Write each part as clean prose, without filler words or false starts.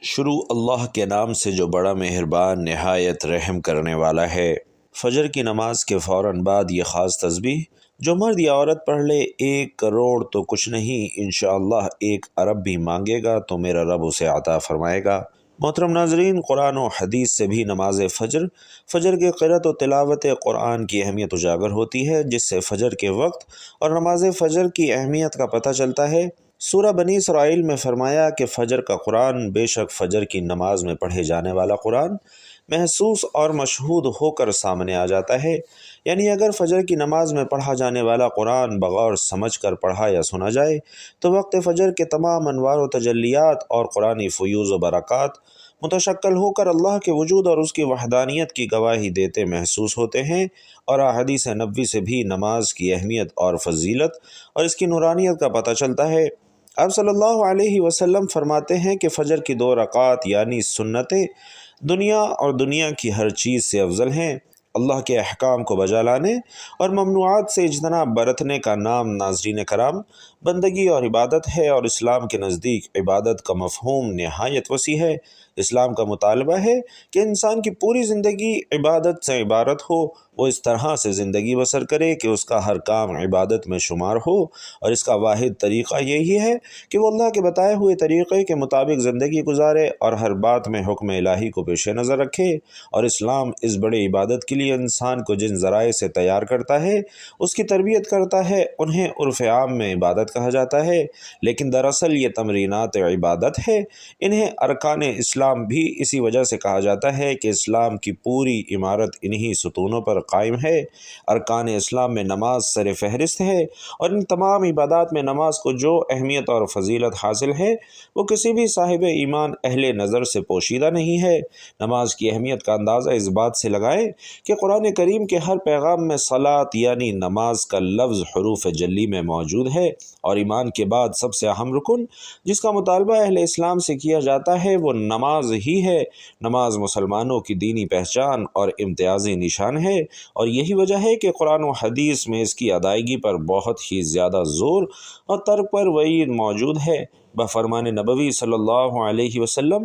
شروع اللہ کے نام سے جو بڑا مہربان نہایت رحم کرنے والا ہے۔ فجر کی نماز کے فوراً بعد یہ خاص تسبیح جو مرد یا عورت پڑھ لے 1 کروڑ تو کچھ نہیں، انشاءاللہ 1 ارب بھی مانگے گا تو میرا رب اسے عطا فرمائے گا۔ محترم ناظرین، قرآن و حدیث سے بھی نماز فجر کے قرأت و تلاوت قرآن کی اہمیت اجاگر ہوتی ہے، جس سے فجر کے وقت اور نماز فجر کی اہمیت کا پتہ چلتا ہے۔ سورہ بنی اسرائیل میں فرمایا کہ فجر کا قرآن، بے شک فجر کی نماز میں پڑھے جانے والا قرآن محسوس اور مشہود ہو کر سامنے آ جاتا ہے، یعنی اگر فجر کی نماز میں پڑھا جانے والا قرآن بغور سمجھ کر پڑھا یا سنا جائے تو وقت فجر کے تمام انوار و تجلیات اور قرآنی فیوز و برکات متشکل ہو کر اللہ کے وجود اور اس کی وحدانیت کی گواہی دیتے محسوس ہوتے ہیں، اور احادیث نبوی سے بھی نماز کی اہمیت اور فضیلت اور اس کی نورانیت کا پتہ چلتا ہے۔ آپ صلی اللہ علیہ وسلم فرماتے ہیں کہ فجر کی 2 رکعات یعنی سنتیں دنیا اور دنیا کی ہر چیز سے افضل ہیں۔ اللہ کے احکام کو بجا لانے اور ممنوعات سے اجتناب برتنے کا نام ناظرین کرام بندگی اور عبادت ہے، اور اسلام کے نزدیک عبادت کا مفہوم نہایت وسیع ہے۔ اسلام کا مطالبہ ہے کہ انسان کی پوری زندگی عبادت سے عبارت ہو، وہ اس طرح سے زندگی بسر کرے کہ اس کا ہر کام عبادت میں شمار ہو، اور اس کا واحد طریقہ یہی ہے کہ وہ اللہ کے بتائے ہوئے طریقے کے مطابق زندگی گزارے اور ہر بات میں حکم الہی کو پیش نظر رکھے۔ اور اسلام اس بڑے عبادت کے لیے انسان کو جن ذرائع سے تیار کرتا ہے، اس کی تربیت کرتا ہے، انہیں عرف عام میں عبادت کہا جاتا ہے، لیکن دراصل یہ تمرینات عبادت ہے۔ انہیں ارکان اسلام بھی اسی وجہ سے کہا جاتا ہے کہ اسلام کی پوری عمارت انہی ستونوں پر قائم ہے۔ ارکان اسلام میں نماز سر فہرست ہے، اور ان تمام عبادات میں نماز کو جو اہمیت اور فضیلت حاصل ہے وہ کسی بھی صاحب ایمان اہل نظر سے پوشیدہ نہیں ہے۔ نماز کی اہمیت کا اندازہ اس بات سے لگائیں کہ قرآن کریم کے ہر پیغام میں صلاۃ یعنی نماز کا لفظ حروف جلی میں موجود ہے، اور ایمان کے بعد سب سے اہم رکن جس کا مطالبہ اہل اسلام سے کیا جاتا ہے وہ نماز ہی ہے۔ نماز مسلمانوں کی دینی پہچان اور امتیازی نشان ہے، اور یہی وجہ ہے کہ قرآن و حدیث میں اس کی ادائیگی پر بہت ہی زیادہ زور اور ترک پر وعید موجود ہے۔ بفرمان نبوی صلی اللہ علیہ وسلم،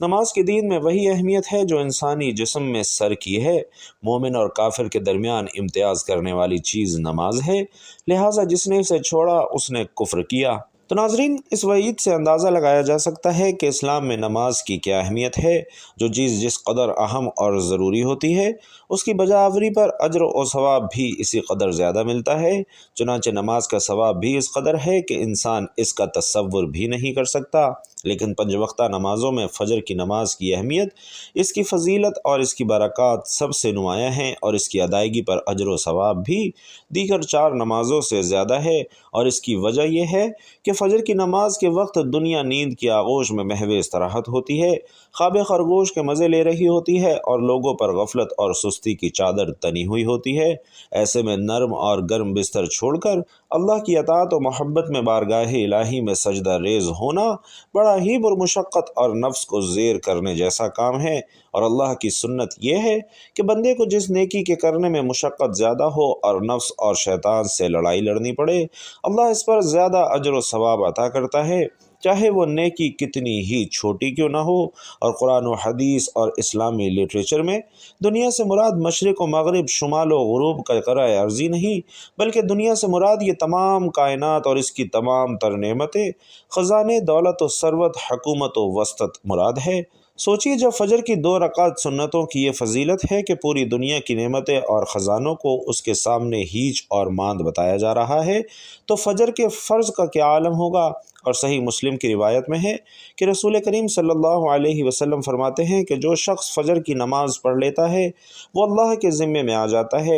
نماز کے دین میں وہی اہمیت ہے جو انسانی جسم میں سر کی ہے۔ مومن اور کافر کے درمیان امتیاز کرنے والی چیز نماز ہے، لہٰذا جس نے اسے چھوڑا اس نے کفر کیا۔ تو ناظرین، اس وعید سے اندازہ لگایا جا سکتا ہے کہ اسلام میں نماز کی کیا اہمیت ہے۔ جو چیز جس قدر اہم اور ضروری ہوتی ہے، اس کی بجاوری پر اجر و ثواب بھی اسی قدر زیادہ ملتا ہے۔ چنانچہ نماز کا ثواب بھی اس قدر ہے کہ انسان اس کا تصور بھی نہیں کر سکتا۔ لیکن 5 وقتہ نمازوں میں فجر کی نماز کی اہمیت، اس کی فضیلت اور اس کی برکات سب سے نمایاں ہیں، اور اس کی ادائیگی پر اجر و ثواب بھی دیگر 4 نمازوں سے زیادہ ہے۔ اور اس کی وجہ یہ ہے کہ فجر کی نماز کے وقت دنیا نیند کی آغوش میں محو استراحت ہوتی ہے، خواب خرگوش کے مزے لے رہی ہوتی ہے، اور لوگوں پر غفلت اور سستی کی چادر تنی ہوئی ہوتی ہے۔ ایسے میں نرم اور گرم بستر چھوڑ کر اللہ کی اطاعت و محبت میں بارگاہ الہی میں سجدہ ریز ہونا بڑا ہی پرمشقت اور نفس کو زیر کرنے جیسا کام ہے، اور اللہ کی سنت یہ ہے کہ بندے کو جس نیکی کے کرنے میں مشقت زیادہ ہو اور نفس اور شیطان سے لڑائی لڑنی پڑے، اللہ اس پر زیادہ اجر و ثواب عطا کرتا ہے، چاہے وہ نیکی کتنی ہی چھوٹی کیوں نہ ہو۔ اور قرآن و حدیث اور اسلامی لٹریچر میں دنیا سے مراد مشرق و مغرب، شمال و غروب کا قرۂ ارضی نہیں، بلکہ دنیا سے مراد یہ تمام کائنات اور اس کی تمام تر نعمتیں، خزانے، دولت و ثروت، حکومت و وسطت مراد ہے۔ سوچیے، جب فجر کی 2 رکعت سنتوں کی یہ فضیلت ہے کہ پوری دنیا کی نعمتیں اور خزانوں کو اس کے سامنے ہیچ اور ماند بتایا جا رہا ہے، تو فجر کے فرض کا کیا عالم ہوگا۔ اور صحیح مسلم کی روایت میں ہے کہ رسول کریم صلی اللہ علیہ وسلم فرماتے ہیں کہ جو شخص فجر کی نماز پڑھ لیتا ہے وہ اللہ کے ذمے میں آ جاتا ہے،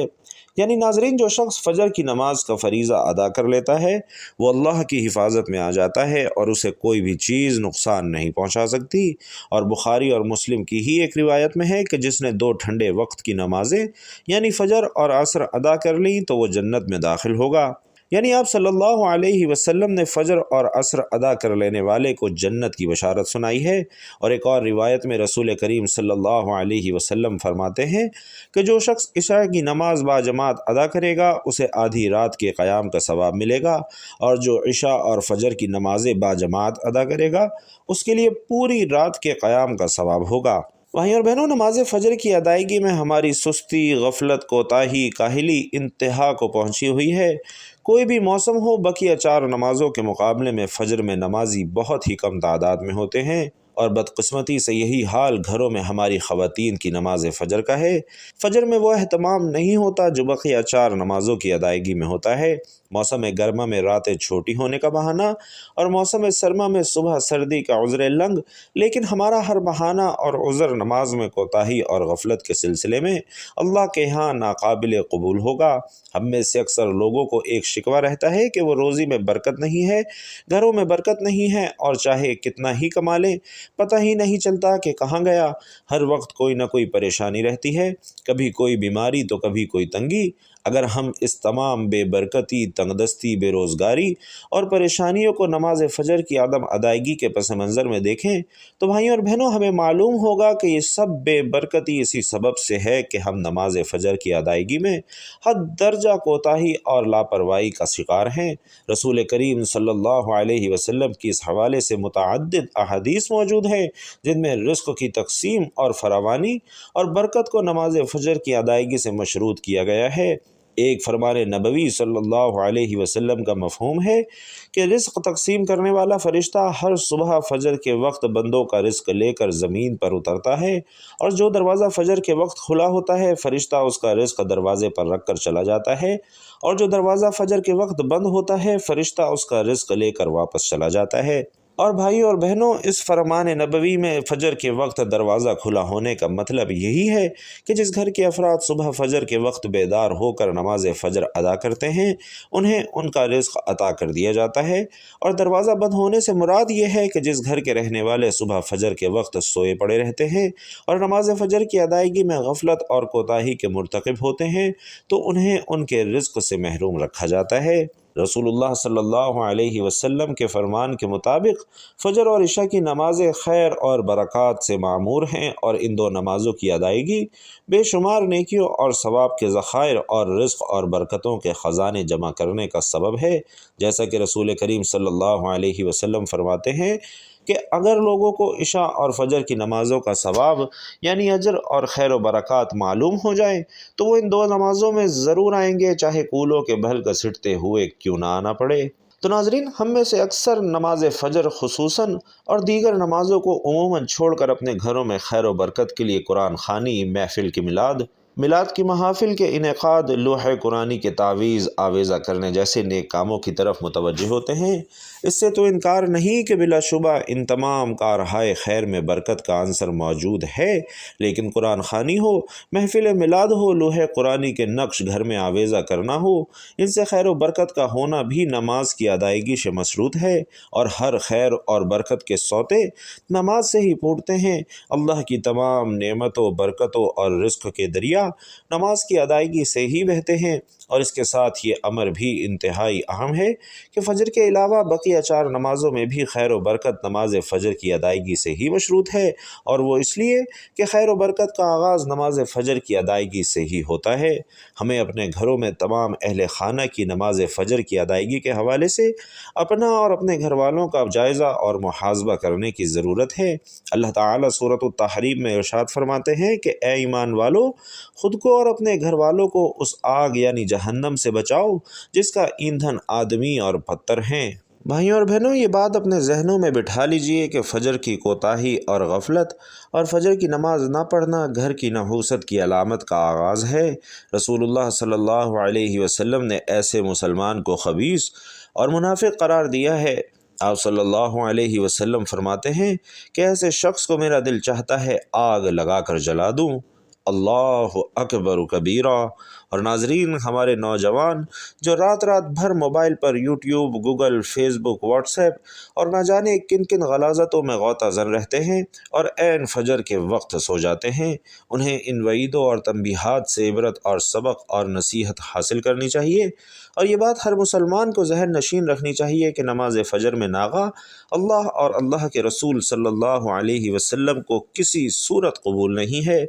یعنی ناظرین، جو شخص فجر کی نماز کا فریضہ ادا کر لیتا ہے وہ اللہ کی حفاظت میں آ جاتا ہے، اور اسے کوئی بھی چیز نقصان نہیں پہنچا سکتی۔ اور بخاری اور مسلم کی ہی ایک روایت میں ہے کہ جس نے 2 ٹھنڈے وقت کی نمازیں یعنی فجر اور عصر ادا کر لیں تو وہ جنت میں داخل ہوگا۔ یعنی آپ صلی اللہ علیہ وسلم نے فجر اور عصر ادا کر لینے والے کو جنت کی بشارت سنائی ہے۔ اور ایک اور روایت میں رسول کریم صلی اللہ علیہ وسلم فرماتے ہیں کہ جو شخص عشاء کی نماز با جماعت ادا کرے گا اسے آدھی رات کے قیام کا ثواب ملے گا، اور جو عشاء اور فجر کی نمازیں با جماعت ادا کرے گا اس کے لیے پوری رات کے قیام کا ثواب ہوگا۔ بھائی اور بہنوں، نماز فجر کی ادائیگی میں ہماری سستی، غفلت، کوتاہی، کاہلی انتہا کو پہنچی ہوئی ہے۔ کوئی بھی موسم ہو، بقیہ 4 نمازوں کے مقابلے میں فجر میں نمازی بہت ہی کم تعداد میں ہوتے ہیں، اور بدقسمتی سے یہی حال گھروں میں ہماری خواتین کی نماز فجر کا ہے۔ فجر میں وہ اہتمام نہیں ہوتا جو بقیہ 4 نمازوں کی ادائیگی میں ہوتا ہے۔ موسم گرما میں راتیں چھوٹی ہونے کا بہانہ، اور موسم سرما میں صبح سردی کا عذر لنگ، لیکن ہمارا ہر بہانہ اور عذر نماز میں کوتاہی اور غفلت کے سلسلے میں اللہ کے ہاں ناقابل قبول ہوگا۔ ہم میں سے اکثر لوگوں کو ایک شکوہ رہتا ہے کہ وہ روزی میں برکت نہیں ہے، گھروں میں برکت نہیں ہے، اور چاہے کتنا ہی کما لیں پتہ ہی نہیں چلتا کہ کہاں گیا۔ ہر وقت کوئی نہ کوئی پریشانی رہتی ہے، کبھی کوئی بیماری تو کبھی کوئی تنگی۔ اگر ہم اس تمام بے برکتی، تنگ دستی، بے روزگاری اور پریشانیوں کو نماز فجر کی عدم ادائیگی کے پس منظر میں دیکھیں تو بھائیوں اور بہنوں ہمیں معلوم ہوگا کہ یہ سب بے برکتی اسی سبب سے ہے کہ ہم نماز فجر کی ادائیگی میں حد درجہ کوتاہی اور لاپرواہی کا شکار ہیں۔ رسول کریم صلی اللہ علیہ وسلم کی اس حوالے سے متعدد احادیث موجود ہیں جن میں رزق کی تقسیم اور فراوانی اور برکت کو نماز فجر کی ادائیگی سے مشروط کیا گیا ہے۔ ایک فرمان نبوی صلی اللہ علیہ وسلم کا مفہوم ہے کہ رزق تقسیم کرنے والا فرشتہ ہر صبح فجر کے وقت بندوں کا رزق لے کر زمین پر اترتا ہے، اور جو دروازہ فجر کے وقت کھلا ہوتا ہے فرشتہ اس کا رزق دروازے پر رکھ کر چلا جاتا ہے، اور جو دروازہ فجر کے وقت بند ہوتا ہے فرشتہ اس کا رزق لے کر واپس چلا جاتا ہے۔ اور بھائیوں اور بہنوں، اس فرمان نبوی میں فجر کے وقت دروازہ کھلا ہونے کا مطلب یہی ہے کہ جس گھر کے افراد صبح فجر کے وقت بیدار ہو کر نماز فجر ادا کرتے ہیں انہیں ان کا رزق عطا کر دیا جاتا ہے، اور دروازہ بند ہونے سے مراد یہ ہے کہ جس گھر کے رہنے والے صبح فجر کے وقت سوئے پڑے رہتے ہیں اور نماز فجر کی ادائیگی میں غفلت اور کوتاہی کے مرتکب ہوتے ہیں تو انہیں ان کے رزق سے محروم رکھا جاتا ہے۔ رسول اللہ صلی اللہ علیہ وسلم کے فرمان کے مطابق فجر اور عشاء کی نمازیں خیر اور برکات سے معمور ہیں، اور ان 2 نمازوں کی ادائیگی بے شمار نیکیوں اور ثواب کے ذخائر اور رزق اور برکتوں کے خزانے جمع کرنے کا سبب ہے۔ جیسا کہ رسول کریم صلی اللہ علیہ وسلم فرماتے ہیں کہ اگر لوگوں کو عشاء اور فجر کی نمازوں کا ثواب یعنی اجر اور خیر و برکات معلوم ہو جائیں تو وہ ان 2 نمازوں میں ضرور آئیں گے، چاہے پھولوں کے بھل گھسیٹتے ہوئے کیوں نہ آنا پڑے۔ تو ناظرین، ہم میں سے اکثر نماز فجر خصوصاً اور دیگر نمازوں کو عموماً چھوڑ کر اپنے گھروں میں خیر و برکت کے لیے قرآن خوانی، محفل کی میلاد کی محافل کے انعقاد، لوح قرآنی کے تعویذ آویزہ کرنے جیسے نیک کاموں کی طرف متوجہ ہوتے ہیں۔ اس سے تو انکار نہیں کہ بلا شبہ ان تمام کارہائے خیر میں برکت کا عنصر موجود ہے، لیکن قرآن خوانی ہو، محفل میلاد ہو، لوح قرآنی کے نقش گھر میں آویزہ کرنا ہو، ان سے خیر و برکت کا ہونا بھی نماز کی ادائیگی سے مشروط ہے، اور ہر خیر اور برکت کے سوتے نماز سے ہی پھوٹتے ہیں۔ اللہ کی تمام نعمتوں، برکتوں اور رزق کے دریا نماز کی ادائیگی سے ہی بہتے ہیں، اور اس کے ساتھ یہ امر بھی انتہائی اہم ہے کہ فجر کے علاوہ بقیہ 4 نمازوں میں بھی خیر و برکت نماز فجر کی ادائیگی سے ہی مشروط ہے، اور وہ اس لیے کہ خیر و برکت کا آغاز نماز فجر کی ادائیگی سے ہی ہوتا ہے۔ ہمیں اپنے گھروں میں تمام اہل خانہ کی نماز فجر کی ادائیگی کے حوالے سے اپنا اور اپنے گھر والوں کا جائزہ اور محاسبہ کرنے کی ضرورت ہے۔ اللہ تعالیٰ سورۃ التحریم میں ارشاد فرماتے ہیں کہ اے ایمان والو، خود کو اور اپنے گھر والوں کو اس آگ یعنی جہنم سے بچاؤ جس کا ایندھن آدمی اور پتھر ہیں۔ بھائیوں اور بہنوں، یہ بات اپنے ذہنوں میں بٹھا لیجئے کہ فجر کی کوتاہی اور غفلت اور فجر کی نماز نہ پڑھنا گھر کی نحوست کی علامت کا آغاز ہے۔ رسول اللہ صلی اللہ علیہ وسلم نے ایسے مسلمان کو خبیث اور منافق قرار دیا ہے۔ آپ صلی اللہ علیہ وسلم فرماتے ہیں کہ ایسے شخص کو میرا دل چاہتا ہے آگ لگا کر جلا دوں۔ اللہ اکبر کبیرہ۔ اور ناظرین، ہمارے نوجوان جو رات رات بھر موبائل پر یوٹیوب، گوگل، فیس بک، واٹس ایپ اور نہ جانے کن کن غلاظتوں میں غوطہ زن رہتے ہیں اور عین فجر کے وقت سو جاتے ہیں، انہیں ان وعیدوں اور تنبیہات سے عبرت اور سبق اور نصیحت حاصل کرنی چاہیے، اور یہ بات ہر مسلمان کو ذہن نشین رکھنی چاہیے کہ نماز فجر میں ناغہ اللہ اور اللہ کے رسول صلی اللہ علیہ وسلم کو کسی صورت قبول نہیں ہے۔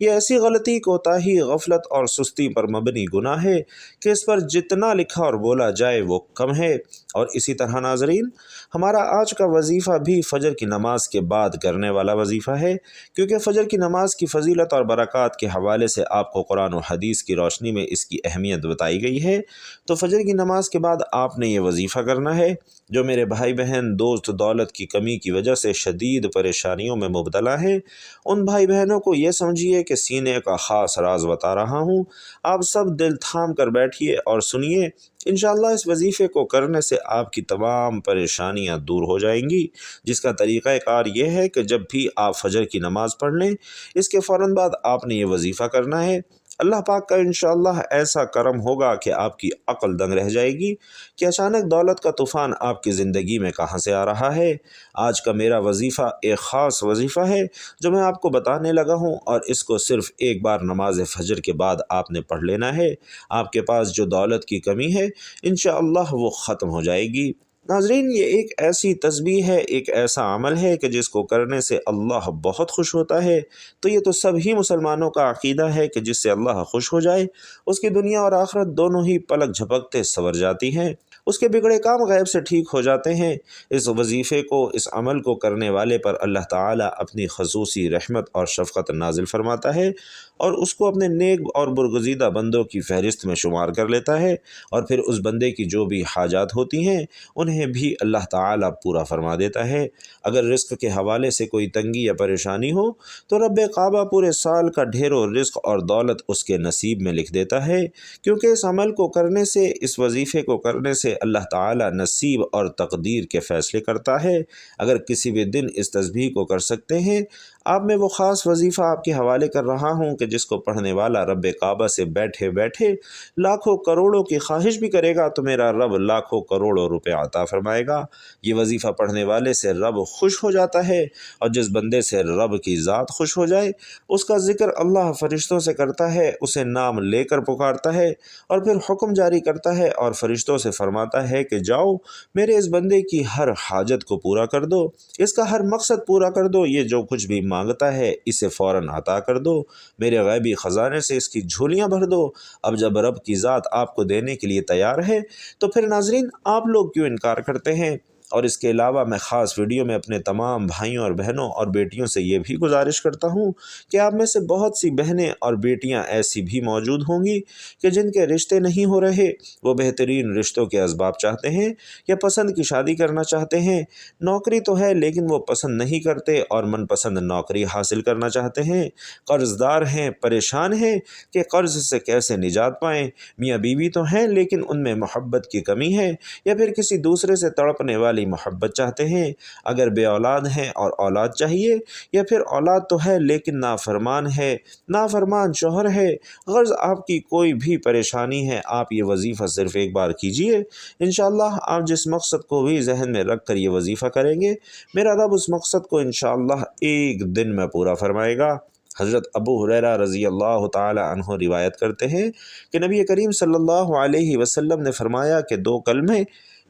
یہ ایسی غلطی، کوتاہی، غفلت اور سستی پر مبنی گناہ ہے کہ اس پر جتنا لکھا اور بولا جائے وہ کم ہے۔ اور اسی طرح ناظرین، ہمارا آج کا وظیفہ بھی فجر کی نماز کے بعد کرنے والا وظیفہ ہے، کیونکہ فجر کی نماز کی فضیلت اور برکات کے حوالے سے آپ کو قرآن و حدیث کی روشنی میں اس کی اہمیت بتائی گئی ہے۔ تو فجر کی نماز کے بعد آپ نے یہ وظیفہ کرنا ہے۔ جو میرے بھائی بہن دوست دولت کی کمی کی وجہ سے شدید پریشانیوں میں مبتلا ہیں، ان بھائی بہنوں کو یہ سمجھیے کہ سینے کا خاص راز بتا رہا ہوں۔ آپ سب دل تھام کر بیٹھیے اور سنیے۔ انشاءاللہ اس وظیفے کو کرنے سے آپ کی تمام پریشانیاں دور ہو جائیں گی، جس کا طریقہ کار یہ ہے کہ جب بھی آپ فجر کی نماز پڑھ لیں، اس کے فوراً بعد آپ نے یہ وظیفہ کرنا ہے۔ اللہ پاک کا انشاءاللہ ایسا کرم ہوگا کہ آپ کی عقل دنگ رہ جائے گی کہ اچانک دولت کا طوفان آپ کی زندگی میں کہاں سے آ رہا ہے۔ آج کا میرا وظیفہ ایک خاص وظیفہ ہے جو میں آپ کو بتانے لگا ہوں، اور اس کو صرف ایک بار نماز فجر کے بعد آپ نے پڑھ لینا ہے۔ آپ کے پاس جو دولت کی کمی ہے انشاءاللہ وہ ختم ہو جائے گی۔ ناظرین، یہ ایک ایسی تسبیح ہے، ایک ایسا عمل ہے کہ جس کو کرنے سے اللہ بہت خوش ہوتا ہے۔ تو یہ تو سبھی مسلمانوں کا عقیدہ ہے کہ جس سے اللہ خوش ہو جائے اس کی دنیا اور آخرت دونوں ہی پلک جھپکتے سنور جاتی ہیں، اس کے بگڑے کام غیب سے ٹھیک ہو جاتے ہیں۔ اس وظیفے کو، اس عمل کو کرنے والے پر اللہ تعالیٰ اپنی خصوصی رحمت اور شفقت نازل فرماتا ہے، اور اس کو اپنے نیک اور برگزیدہ بندوں کی فہرست میں شمار کر لیتا ہے، اور پھر اس بندے کی جو بھی حاجات ہوتی ہیں انہیں بھی اللہ تعالیٰ پورا فرما دیتا ہے۔ اگر رزق کے حوالے سے کوئی تنگی یا پریشانی ہو تو رب کعبہ پورے سال کا ڈھیروں رزق اور دولت اس کے نصیب میں لکھ دیتا ہے، کیونکہ اس عمل کو کرنے سے، اس وظیفے کو کرنے سے اللہ تعالیٰ نصیب اور تقدیر کے فیصلے کرتا ہے۔ اگر کسی بھی دن اس تسبیح کو کر سکتے ہیں، آپ میں وہ خاص وظیفہ آپ کے حوالے کر رہا ہوں کہ جس کو پڑھنے والا رب کعبہ سے بیٹھے بیٹھے لاکھوں کروڑوں کی خواہش بھی کرے گا تو میرا رب لاکھوں کروڑوں روپے عطا فرمائے گا۔ یہ وظیفہ پڑھنے والے سے رب خوش ہو جاتا ہے، اور جس بندے سے رب کی ذات خوش ہو جائے اس کا ذکر اللہ فرشتوں سے کرتا ہے، اسے نام لے کر پکارتا ہے، اور پھر حکم جاری کرتا ہے اور فرشتوں سے فرماتا ہے کہ جاؤ میرے اس بندے کی ہر حاجت کو پورا کر دو، اس کا ہر مقصد پورا کر دو، یہ جو کچھ بھی مانگتا ہے اسے فوراً عطا کر دو، میرے غیبی خزانے سے اس کی جھولیاں بھر دو۔ اب جب رب کی ذات آپ کو دینے کے لیے تیار ہے تو پھر ناظرین آپ لوگ کیوں انکار کرتے ہیں؟ اور اس کے علاوہ میں خاص ویڈیو میں اپنے تمام بھائیوں اور بہنوں اور بیٹیوں سے یہ بھی گزارش کرتا ہوں کہ آپ میں سے بہت سی بہنیں اور بیٹیاں ایسی بھی موجود ہوں گی کہ جن کے رشتے نہیں ہو رہے، وہ بہترین رشتوں کے اسباب چاہتے ہیں یا پسند کی شادی کرنا چاہتے ہیں، نوکری تو ہے لیکن وہ پسند نہیں کرتے اور من پسند نوکری حاصل کرنا چاہتے ہیں، قرض دار ہیں، پریشان ہیں کہ قرض سے کیسے نجات پائیں، میاں بیوی تو ہیں لیکن ان میں محبت کی کمی ہے، یا پھر کسی دوسرے سے تڑپنے والی محبت چاہتے ہیں، اگر بے اولاد ہیں اور اولاد چاہیے، یا پھر اولاد تو ہے لیکن نافرمان ہے، نافرمان شوہر ہے، غرض آپ کی کوئی بھی پریشانی ہے، آپ یہ وظیفہ صرف ایک بار کیجئے۔ انشاءاللہ آپ جس مقصد کو بھی ذہن میں رکھ کر یہ وظیفہ کریں گے، میرا رب اس مقصد کو انشاءاللہ ایک دن میں پورا فرمائے گا۔ حضرت ابو ہریرہ رضی اللہ تعالی عنہ روایت کرتے ہیں کہ نبی کریم صلی اللہ علیہ وسلم نے فرمایا کہ دو کلمے،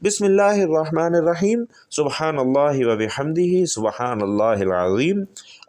بسم اللہ الرحمن الرحیم، سبحان اللہ و بحمدہ سبحان اللہ العظیم،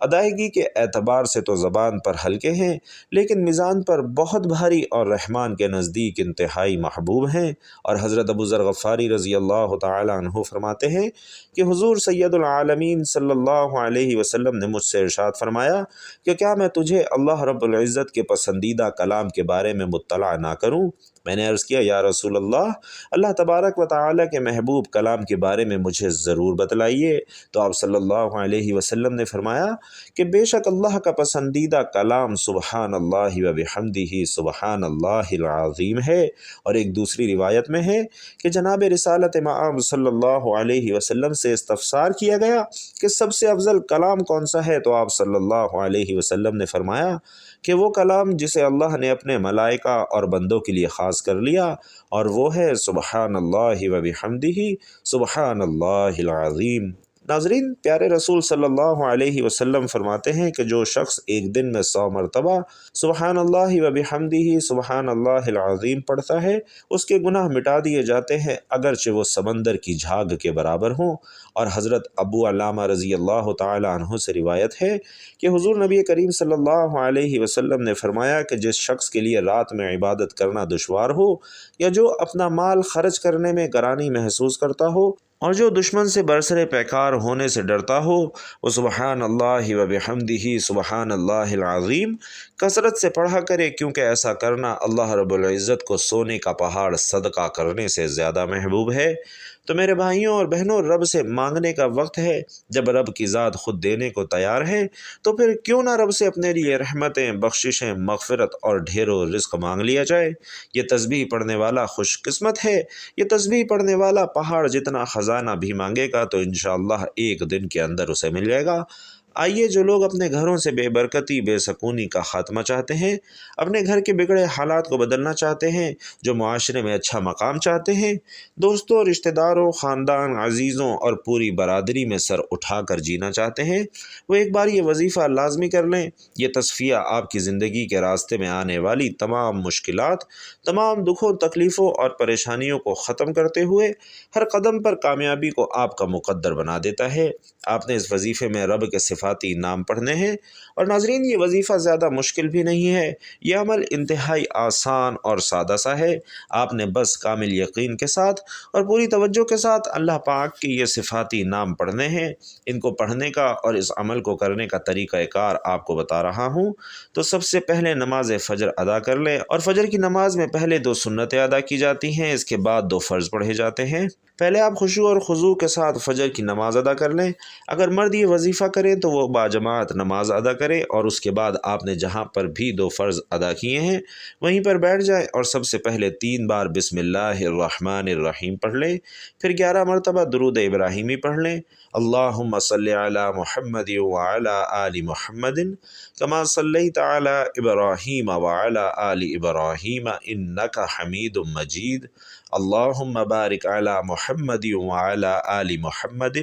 ادائیگی کے اعتبار سے تو زبان پر ہلکے ہیں لیکن میزان پر بہت بھاری اور رحمان کے نزدیک انتہائی محبوب ہیں۔ اور حضرت ابو ذر غفاری رضی اللہ تعالی عنہ فرماتے ہیں کہ حضور سید العالمین صلی اللہ علیہ وسلم نے مجھ سے ارشاد فرمایا کہ کیا میں تجھے اللہ رب العزت کے پسندیدہ کلام کے بارے میں مطلع نہ کروں؟ میں نے عرض کیا یا رسول اللہ تبارک و تعالی کے محبوب کلام کے بارے میں مجھے ضرور بتلائیے۔ تو آپ صلی اللہ علیہ وسلم نے فرمایا کہ بے شک اللہ کا پسندیدہ کلام سبحان اللہ و بحمدہ سبحان اللہ العظیم ہے۔ اور ایک دوسری روایت میں ہے کہ جناب رسالت مآب صلی اللہ علیہ وسلم سے استفسار کیا گیا کہ سب سے افضل کلام کون سا ہے، تو آپ صلی اللہ علیہ وسلم نے فرمایا کہ وہ کلام جسے اللہ نے اپنے ملائکہ اور بندوں کے لیے خاص کر لیا، اور وہ ہے سبحان اللہ و بحمدہ سبحان اللہ العظیم۔ ناظرین، پیارے رسول صلی اللہ علیہ وسلم فرماتے ہیں کہ جو شخص ایک دن میں 100 مرتبہ سبحان اللہ و بحمدہ سبحان اللہ العظیم پڑھتا ہے، اس کے گناہ مٹا دیے جاتے ہیں، اگرچہ وہ سمندر کی جھاگ کے برابر ہوں۔ اور حضرت ابو علامہ رضی اللہ تعالی عنہ سے روایت ہے کہ حضور نبی کریم صلی اللہ علیہ وسلم نے فرمایا کہ جس شخص کے لیے رات میں عبادت کرنا دشوار ہو، یا جو اپنا مال خرچ کرنے میں گرانی محسوس کرتا ہو، اور جو دشمن سے برسر پیکار ہونے سے ڈرتا ہو، وہ سبحان اللہ و بحمدہ سبحان اللہ العظیم کثرت سے پڑھا کرے، کیونکہ ایسا کرنا اللہ رب العزت کو سونے کا پہاڑ صدقہ کرنے سے زیادہ محبوب ہے۔ تو میرے بھائیوں اور بہنوں، رب سے مانگنے کا وقت ہے۔ جب رب کی ذات خود دینے کو تیار ہے تو پھر کیوں نہ رب سے اپنے لیے رحمتیں، بخششیں، مغفرت اور ڈھیروں رزق مانگ لیا جائے۔ یہ تسبیح پڑھنے والا خوش قسمت ہے۔ یہ تسبیح پڑھنے والا پہاڑ جتنا خزانہ بھی مانگے گا تو انشاءاللہ ایک دن کے اندر اسے مل جائے گا۔ آئیے، جو لوگ اپنے گھروں سے بے برکتی، بے سکونی کا خاتمہ چاہتے ہیں، اپنے گھر کے بگڑے حالات کو بدلنا چاہتے ہیں، جو معاشرے میں اچھا مقام چاہتے ہیں، دوستوں، رشتہ داروں، خاندان، عزیزوں اور پوری برادری میں سر اٹھا کر جینا چاہتے ہیں، وہ ایک بار یہ وظیفہ لازمی کر لیں۔ یہ تصفیہ آپ کی زندگی کے راستے میں آنے والی تمام مشکلات، تمام دکھوں، تکلیفوں اور پریشانیوں کو ختم کرتے ہوئے ہر قدم پر کامیابی کو آپ کا مقدر بنا دیتا ہے۔ آپ نے اس وظیفے میں رب کے صفاتی نام پڑھنے ہیں، اور ناظرین، یہ وظیفہ زیادہ مشکل بھی نہیں ہے۔ یہ عمل انتہائی آسان اور سادہ سا ہے۔ آپ نے بس کامل یقین کے ساتھ اور پوری توجہ کے ساتھ اللہ پاک کے یہ صفاتی نام پڑھنے ہیں۔ ان کو پڑھنے کا اور اس عمل کو کرنے کا طریقہ کار آپ کو بتا رہا ہوں۔ تو سب سے پہلے نماز فجر ادا کر لیں، اور فجر کی نماز میں پہلے 2 سنتیں ادا کی جاتی ہیں، اس کے بعد 2 فرض پڑھے جاتے ہیں۔ پہلے آپ خشوع اور خضوع کے ساتھ فجر کی نماز ادا کر لیں۔ اگر مرد یہ وظیفہ کریں تو وہ باجماعت نماز ادا کرے، اور اس کے بعد آپ نے جہاں پر بھی 2 فرض ادا کیے ہیں وہیں پر بیٹھ جائیں، اور سب سے پہلے 3 بار بسم اللہ الرحمن الرحیم پڑھ لیں، پھر 11 مرتبہ درود ابراہیمی پڑھ لیں۔ اللہم صلی علی محمد وعلی آل محمد کما صلیت علی ابراہیم وعلی آل ابراہیم انک حمید مجید۔ اللہم بارک علی محمد وعلی آل محمد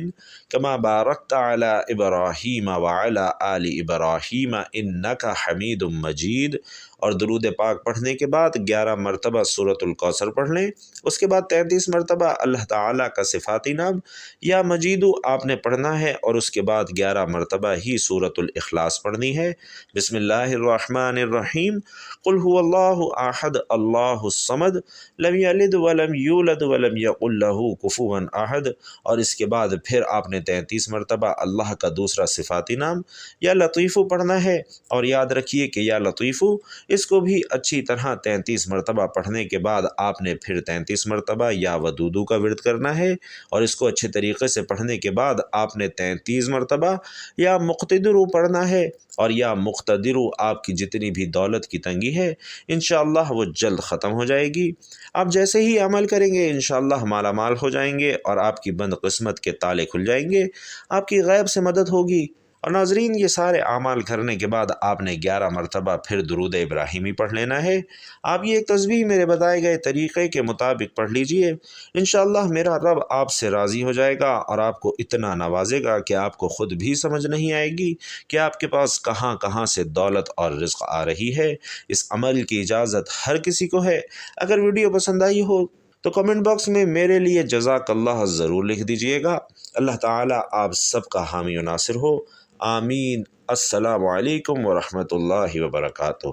کما بارکت علی ابراہیم وعلی آل ابراہیم انک حمید مجید۔ اور درود پاک پڑھنے کے بعد 11 مرتبہ سورۃ الکوثر پڑھ لیں۔ اس کے بعد 33 مرتبہ اللہ تعالیٰ کا صفاتی نام یا مجیدو آپ نے پڑھنا ہے، اور اس کے بعد 11 مرتبہ ہی سورۃ الاخلاص پڑھنی ہے۔ بسم اللہ الرحمن الرحیم، قل هو اللہ احد اللہ الصمد لم یلد ولم یولد ولم یکن لہ کفوا احد۔ اور اس کے بعد پھر آپ نے 33 مرتبہ اللہ کا دوسرا صفاتی نام یا لطیفو پڑھنا ہے، اور یاد رکھیے کہ یا لطیفو اس کو بھی اچھی طرح 33 مرتبہ پڑھنے کے بعد آپ نے پھر 33 مرتبہ یا ودودو کا ورد کرنا ہے، اور اس کو اچھے طریقے سے پڑھنے کے بعد آپ نے 33 مرتبہ یا مقتدرو پڑھنا ہے، اور یا مقتدرو آپ کی جتنی بھی دولت کی تنگی ہے انشاءاللہ وہ جلد ختم ہو جائے گی۔ آپ جیسے ہی عمل کریں گے انشاءاللہ مالا مال ہو جائیں گے، اور آپ کی بند قسمت کے تالے کھل جائیں گے، آپ کی غیب سے مدد ہوگی۔ اور ناظرین، یہ سارے اعمال کرنے کے بعد آپ نے 11 مرتبہ پھر درود ابراہیمی پڑھ لینا ہے۔ آپ یہ ایک تسبیح میرے بتائے گئے طریقے کے مطابق پڑھ لیجئے، انشاءاللہ میرا رب آپ سے راضی ہو جائے گا، اور آپ کو اتنا نوازے گا کہ آپ کو خود بھی سمجھ نہیں آئے گی کہ آپ کے پاس کہاں کہاں سے دولت اور رزق آ رہی ہے۔ اس عمل کی اجازت ہر کسی کو ہے۔ اگر ویڈیو پسند آئی ہو تو کمنٹ باکس میں میرے لیے جزاک اللہ ضرور لکھ دیجئے گا۔ اللہ تعالیٰ آپ سب کا حامی و ناصر ہو، آمین۔ السلام علیکم ورحمۃ اللہ وبرکاتہ۔